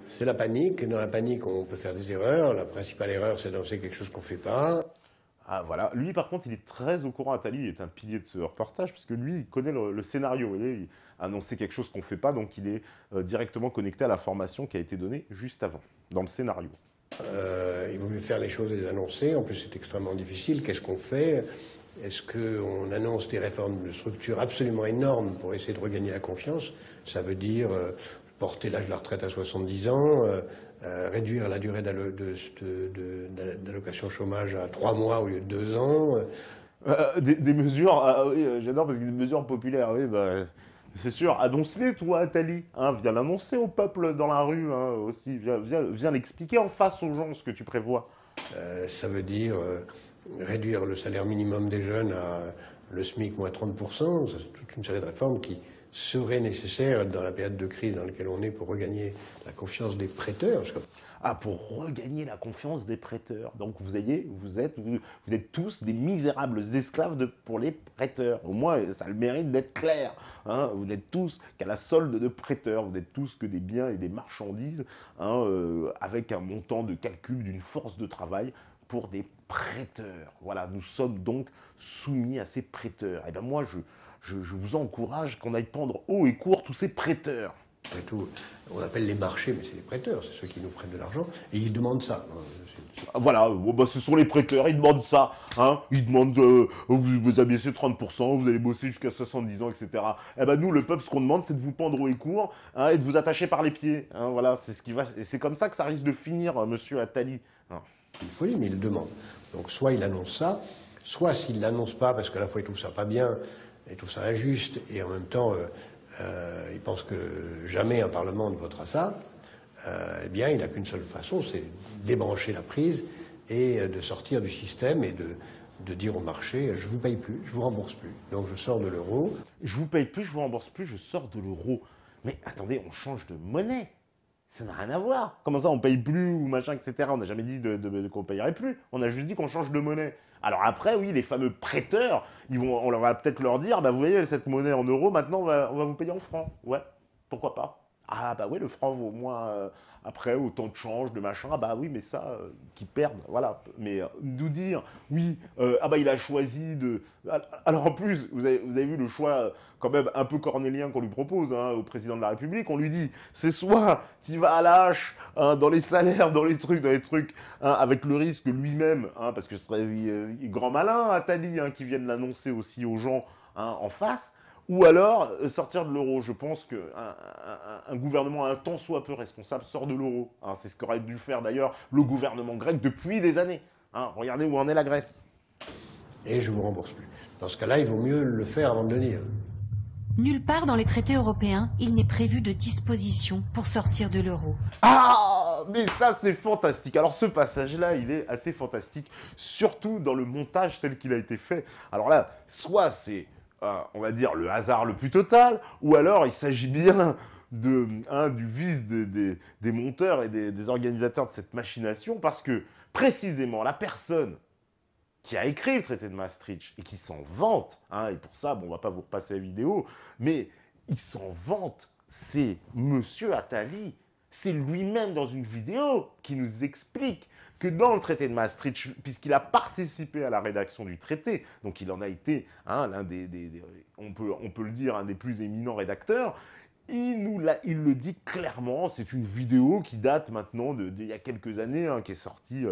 C'est la panique. Dans la panique, on peut faire des erreurs. La principale erreur, c'est d'annoncer quelque chose qu'on ne fait pas.
Ah, voilà. Lui, par contre, il est très au courant. Attali, il est un pilier de ce reportage, puisque lui, il connaît le scénario. Vous voyez, il a annoncé quelque chose qu'on ne fait pas, donc il est directement connecté à la formation qui a été donnée juste avant, dans le scénario.
Il vaut mieux faire les choses et les annoncer. En plus, c'est extrêmement difficile. Qu'est-ce qu'on fait? Est-ce qu'on annonce des réformes de structure absolument énormes pour essayer de regagner la confiance? Ça veut dire porter l'âge de la retraite à 70 ans, réduire la durée d'allocation chômage à 3 mois au lieu de 2 ans.
Des mesures, oui, j'adore parce que des mesures populaires, oui, c'est sûr. Annonce-les, toi, Attali. Hein, viens l'annoncer au peuple dans la rue aussi. Viens l'expliquer en face aux gens ce que tu prévois.
Ça veut dire réduire le salaire minimum des jeunes à le SMIC moins 30%. C'est toute une série de réformes qui seraient nécessaires dans la période de crise dans laquelle on est pour regagner la confiance des prêteurs.
Pour regagner la confiance des prêteurs. Donc vous êtes tous des misérables esclaves pour les prêteurs. Au moins, ça a le mérite d'être clair. Hein. Vous n'êtes tous qu'à la solde de prêteurs. Vous n'êtes tous que des biens et des marchandises, avec un montant de calcul d'une force de travail pour des prêteurs. Voilà, nous sommes donc soumis à ces prêteurs. Et bien moi, je vous encourage qu'on aille pendre haut et court tous ces prêteurs.
Après tout, on appelle les marchés, mais c'est les prêteurs, c'est ceux qui nous prêtent de l'argent, et ils demandent ça.
Voilà, ce sont les prêteurs, ils demandent ça. Hein, ils demandent, vous abaissez 30%, vous allez bosser jusqu'à 70 ans, etc. Eh ben nous, le peuple, ce qu'on demande, c'est de vous pendre haut et court, et de vous attacher par les pieds. Hein, voilà, c'est ce qui va, et c'est comme ça que ça risque de finir, monsieur Attali. Hein.
Il faut mais il le demande. Donc soit il annonce ça, soit s'il ne l'annonce pas, parce qu'à la fois il trouve ça pas bien, il trouve ça injuste, et en même temps... il pense que jamais un Parlement ne votera ça, eh bien, il n'a qu'une seule façon, c'est débrancher la prise et de sortir du système et de dire au marché, je ne vous paye plus, je ne vous rembourse plus. Donc je sors de l'euro.
Je vous paye plus, je vous rembourse plus, je sors de l'euro. Mais attendez, on change de monnaie. Ça n'a rien à voir. Comment ça, on paye plus ou machin, etc. On n'a jamais dit qu'on payerait plus. On a juste dit qu'on change de monnaie. Alors après, oui, les fameux prêteurs, on va peut-être leur dire, vous voyez, cette monnaie en euros, maintenant, on va vous payer en francs. Ouais, pourquoi pas? Ah oui, le franc vaut moins, après, autant de change, de machin. Oui, mais ça, qu'ils perdent, voilà. Mais nous dire, oui, il a choisi de... Alors en plus, vous avez vu le choix quand même un peu cornélien qu'on lui propose au président de la République. On lui dit, c'est soit tu vas à l'âche dans les salaires, dans les trucs, avec le risque lui-même, parce que ce serait grand malin, Attali, qui vienne l'annoncer aussi aux gens en face, ou alors sortir de l'euro. Je pense qu'un gouvernement un tant soit peu responsable sort de l'euro. C'est ce qu'aurait dû faire d'ailleurs le gouvernement grec depuis des années. Regardez où en est la Grèce.
Et je ne vous rembourse plus. Dans ce cas-là, il vaut mieux le faire avant de le dire.
Nulle part dans les traités européens, il n'est prévu de disposition pour sortir de l'euro.
Ah, mais ça c'est fantastique. Alors ce passage-là, il est assez fantastique, surtout dans le montage tel qu'il a été fait. Alors là, soit c'est, on va dire, le hasard le plus total, ou alors il s'agit bien du vice des monteurs et des organisateurs de cette machination, parce que précisément la personne qui a écrit le traité de Maastricht et qui s'en vante, et pour ça, on va pas vous repasser la vidéo, mais il s'en vante, c'est Monsieur Attali. C'est lui-même dans une vidéo qui nous explique que dans le traité de Maastricht, puisqu'il a participé à la rédaction du traité, donc il en a été l'un on peut le dire, un des plus éminents rédacteurs, il le dit clairement, c'est une vidéo qui date maintenant d'il y a quelques années, hein, qui est sortie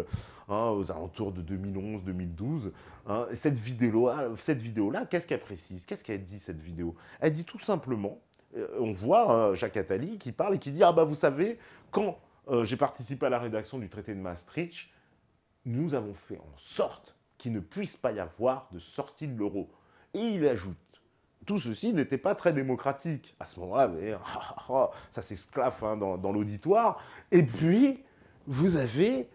aux alentours de 2011-2012. Hein. Cette vidéo-là, qu'est-ce qu'elle précise? Qu'est-ce qu'elle dit, cette vidéo? Elle dit tout simplement, on voit Jacques Attali qui parle et qui dit « Ah bah vous savez, quand j'ai participé à la rédaction du traité de Maastricht, nous avons fait en sorte qu'il ne puisse pas y avoir de sortie de l'euro. » Et il ajoute, tout ceci n'était pas très démocratique. À ce moment-là, vous voyez, ça s'esclaffe hein, dans l'auditoire. Et puis, vous avez,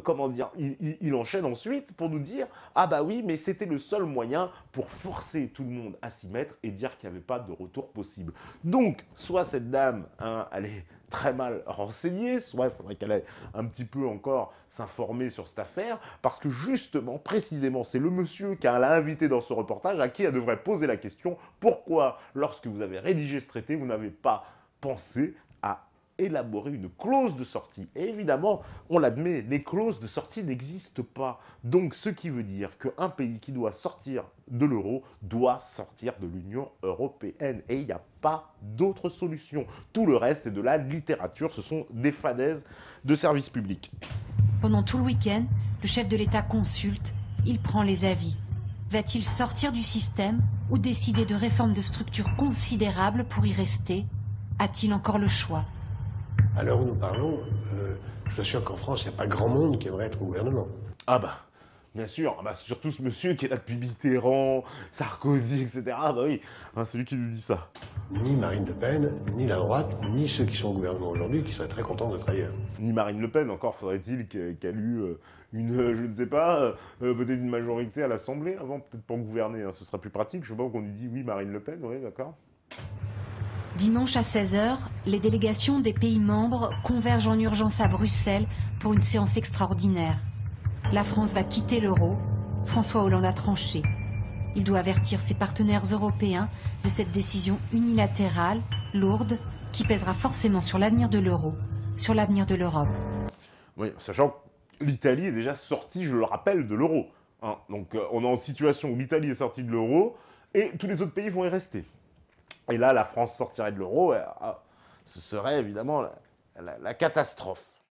comment dire, il enchaîne ensuite pour nous dire « Ah bah oui, mais c'était le seul moyen pour forcer tout le monde à s'y mettre et dire qu'il n'y avait pas de retour possible. » Donc, soit cette dame, hein, elle est très mal renseignée, soit il faudrait qu'elle aille un petit peu encore s'informer sur cette affaire, parce que justement, précisément, c'est le monsieur qu'elle a invité dans ce reportage à qui elle devrait poser la question « Pourquoi, lorsque vous avez rédigé ce traité, vous n'avez pas pensé à élaborer une clause de sortie ?» Et évidemment, on l'admet, les clauses de sortie n'existent pas. Donc, ce qui veut dire qu'un pays qui doit sortir de l'euro doit sortir de l'Union européenne. Et il n'y a pas d'autre solution. Tout le reste, c'est de la littérature. Ce sont des fadaises de service public.
Pendant tout le week-end, le chef de l'État consulte, il prend les avis. Va-t-il sortir du système ou décider de réformes de structures considérables pour y rester? A-t-il encore le choix?
À l'heure où nous parlons, je suis sûr qu'en France, il n'y a pas grand monde qui aimerait être au gouvernement.
Ah bah, bien sûr, ah bah, surtout ce monsieur qui est là depuis Mitterrand, Sarkozy, etc. Ah bah oui, hein, c'est lui qui nous dit ça.
Ni Marine Le Pen, ni la droite, ni ceux qui sont au gouvernement aujourd'hui, qui seraient très contents d'être ailleurs.
Ni Marine Le Pen, encore faudrait-il qu'elle eût je ne sais pas, peut-être une majorité à l'Assemblée avant, peut-être pour gouverner, hein, ce sera plus pratique. Je sais pas qu'on lui dit oui Marine Le Pen, oui d'accord.
Dimanche à 16h, les délégations des pays membres convergent en urgence à Bruxelles pour une séance extraordinaire. La France va quitter l'euro. François Hollande a tranché. Il doit avertir ses partenaires européens de cette décision unilatérale, lourde, qui pèsera forcément sur l'avenir de l'euro, sur l'avenir de l'Europe.
Oui, sachant que l'Italie est déjà sortie, je le rappelle, de l'euro. Hein. Donc on est en situation où l'Italie est sortie de l'euro et tous les autres pays vont y rester. Et là, la France sortirait de l'euro, ce serait évidemment la catastrophe.